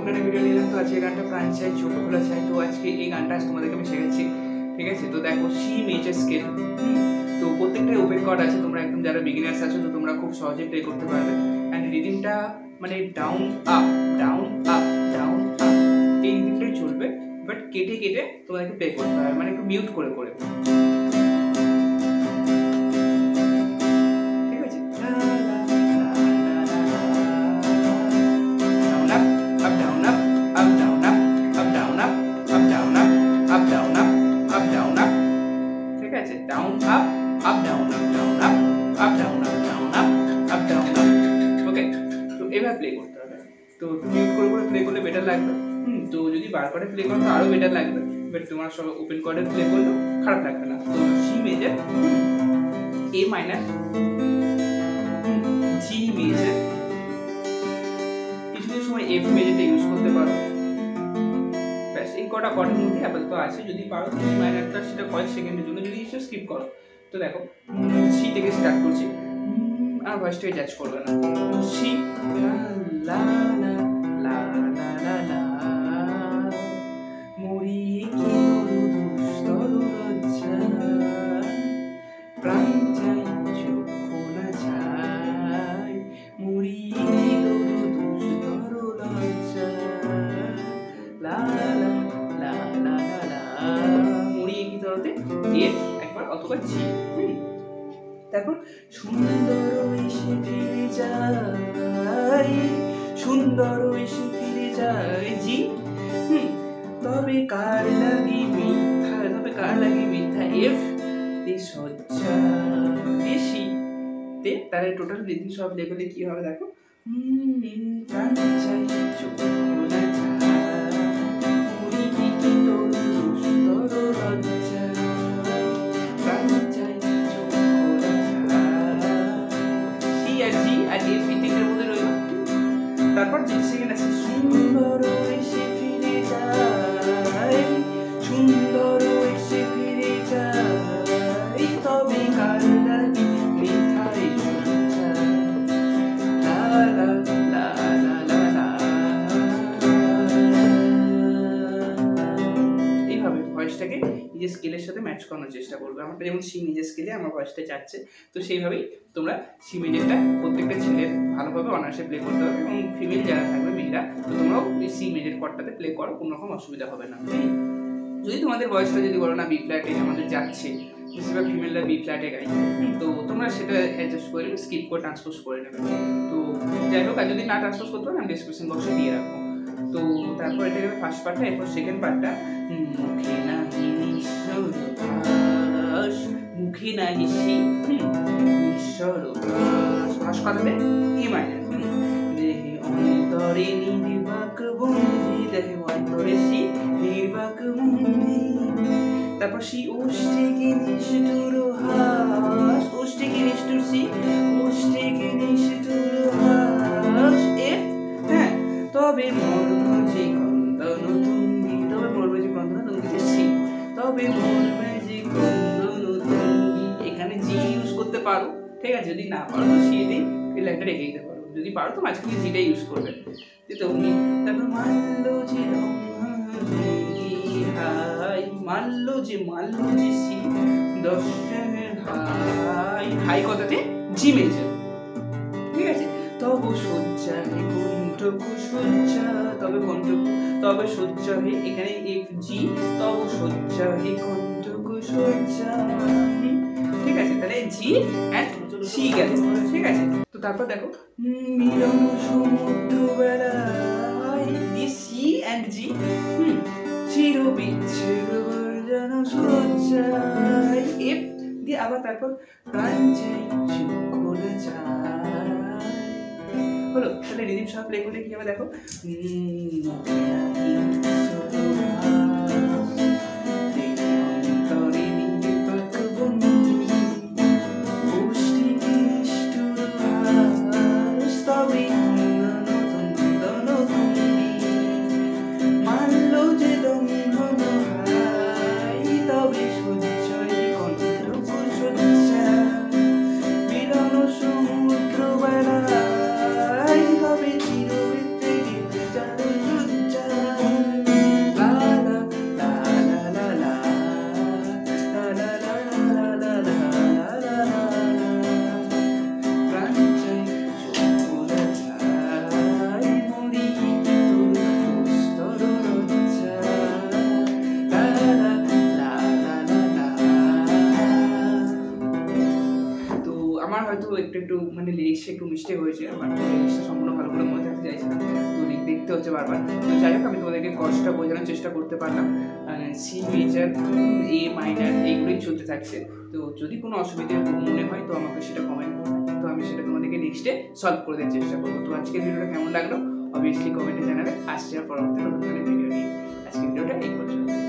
নতুন একটা ভিডিও নিলাম। তো আজকে গানটা প্রাণ চাই চোখ খোলা চাই। তো আজকে এই গানটা তোমাদেরকে আমি শেখাচ্ছি, ঠিক আছে? তো দেখো সি মেজর স্কেল, তো প্রত্যেকটাই ওপেন কর্ড আছে। তোমরা একদম যারা বিগিনার্স আছো তো তোমরা খুব সহজে প্লে করতে পারবে। অ্যান্ড রিদিমটা মানে down up down up down up এই রিদিমটাই চলবে, বাট কেটে কেটে তোমাদেরকে প্লে করতে হবে, মানে একটু মিউট করে করে। Down up up down up down up up down up down up up down up, ওকে? তো এভাবে প্লে করতে হবে। তো মিউট করে করে প্লে করলে বেটার লাগবে। তো যদি বার করে প্লে করো তো আরো বেটার লাগবে, বাট তোমার সব ওপেন কর্ডে প্লে করলে খারাপ লাগবে না। তো সি মেজর, এ মাইনার, জি মেজর, কিছু কিছু সময় এফ মেজরটা ইউজ করতে পারো। ব্যাস এই কটা কর্ডের মধ্যে আপাতত আছে। যদি পারো সি মাইনারটা সেটা কয়েক সেকেন্ডের জন্য যদি ইচ্ছো স্কিপ করো। তো দেখো সি থেকে স্টার্ট করছি, আর ভয়েসটাকে জাজ করবে না। সি লা লা লা লা লা লা মরি কি দুস্তর লজ্জা প্রাণ চাই চোখ খোলা চাই মরি কি দুস্তর লজ্জা লা লা লা লা লা মরি কি ধরতে এফ একবার অথবা জি। তারপর সুন্দর এসে ফিরে যাই, সুন্দর এসে ফিরে যাই জি। তবে কার লাগে মিথ্যা, তবে কার লাগে মিথ্যা এফ তে সজ্জা বেশি তে। তাহলে টোটাল রিদিম সব লেভেলে কি হবে দেখো, প্রাণ চাই চোখ খোলা চাই মরি কি তোর দুস্তর লজ্জা প্রাণ চাই চোখ খোলা চাই। সি আর জি আর এফ এই তিনটের মধ্যে রইল। তারপর যে সেকেন্ড আছে সুন্দর এসে ফিরে যাই, সুন্দর এসে ফিরে যাই তবে কার লাগে মিথ্যাই সজ্জা লা লা লা লা লা লা। এইভাবে ভয়েসটাকে নিজের স্কেলের সাথে ম্যাচ করানোর চেষ্টা করবে। আমারটা যেমন সি মেজর স্কেলে আমার ভয়েসটা যাচ্ছে, তো সেইভাবেই তোমরা সি মেজরটা প্রত্যেকটা ছেলের ভালোভাবে অনায়াসে প্লে করতে হবে। এবং ফিমেল যারা থাকবে মেয়েরা, তো তোমরাও এই সি মেজর কর্ডটাতে প্লে করো, কোনো রকম অসুবিধা হবে না। যদি তোমাদের ভয়েসটা যদি বলো না বি ফ্ল্যাটে আমাদের যাচ্ছে, বেশিরভাগ ফিমেলরা বি ফ্ল্যাটে গাই, তো তোমরা সেটা অ্যাডজাস্ট করে নেবে, স্কিপ করে ট্রান্সপোজ করে নেবে। তো যাই হোক, আর যদি না ট্রান্সপোজ করতে পারো আমি ডিসক্রিপশন বক্সে দিয়ে রাখবো। তো তারপর এটা গেলে ফার্স্ট পার্টটা। এরপর সেকেন্ড পার্টটা মুখে নাহি নিঃস্বর ভাস, মুখে নাহি সি নিঃস্বর ভাস, ভাস কথাতে ই মাইনার, দেহে অন্তরে নির্বাক বন্ধি, দেহে অন্তরে সি নির্বাক বন্ধি। তারপর সি ওষ্ঠে নিষ্ঠুর হাস, ওষ্ঠে নিষ্ঠুর সি, ওষ্ঠে নিষ্ঠুর হাস এফ। হ্যাঁ, তবে মর্ম যে ক্রন্দন তুঙ্গি, তবে মর্ম যে ক্রন্দন তুঙ্গি সি, তবে মর্ম যে ক্রন্দন তুঙ্গি। এখানে জি ইউজ করতে পারো, ঠিক আছে? যদি না পারো তো সি দিয়ে এই লাইনটা রেখে দিতে পারো। যদি পারো তো মাঝখানে জিটা ইউজ করবে। তেমনি তারপর মানলো যে হাই, মানলো যে সি দর্শনের হাই, হাই কথাতে জি মেজর, ঠিক আছে? তব সজ্জা হে কণ্ঠকু সজ্জা, তবে কণ্ঠকু, তবে সজ্জা হে এখানে এফ জি, তব সজ্জা হে কণ্ঠকু সজ্জা, ঠিক আছে? তাহলে জি এন্ড সি গেল, ঠিক আছে? তো তারপর দেখো মিলন সমুদ্র বেলায় সি এন্ড জি, চির বিচ্ছেদ যেন সজ্জায় এফ দিয়ে আবার তারপর প্রাণ চাই চোখ খোলা চাই হলো। তাহলে রিদিম সব প্লে করলে কি হবে দেখো, সমুদ্র বেলা আমার হয়তো একটু মানে লিরিক্সে একটু মিস্টেক হয়েছে, আমার লিরিক্সটা সম্পূর্ণ ভালো করে মনে থাকতে চাইছে না, তো দেখতে হচ্ছে বারবার। তো যাই হোক, আমি তোমাদেরকে কষ্টটা বোঝানোর চেষ্টা করতে পারলাম। সি মেজর, এ মাইনার এইগুলোই চলতে থাকছে। তো যদি কোনো অসুবিধা মনে হয় তো আমাকে সেটা কমেন্ট করবে, তো আমি সেটা তোমাদেরকে নেক্সটে সলভ করে দেওয়ার চেষ্টা করবো। তো আজকের ভিডিওটা কেমন লাগলো অবভিয়াসলি কমেন্টে জানাবে। আসছে আর পরবর্তী নতুন ভিডিও নিয়ে। আজকের ভিডিওটা এই পর্যন্ত।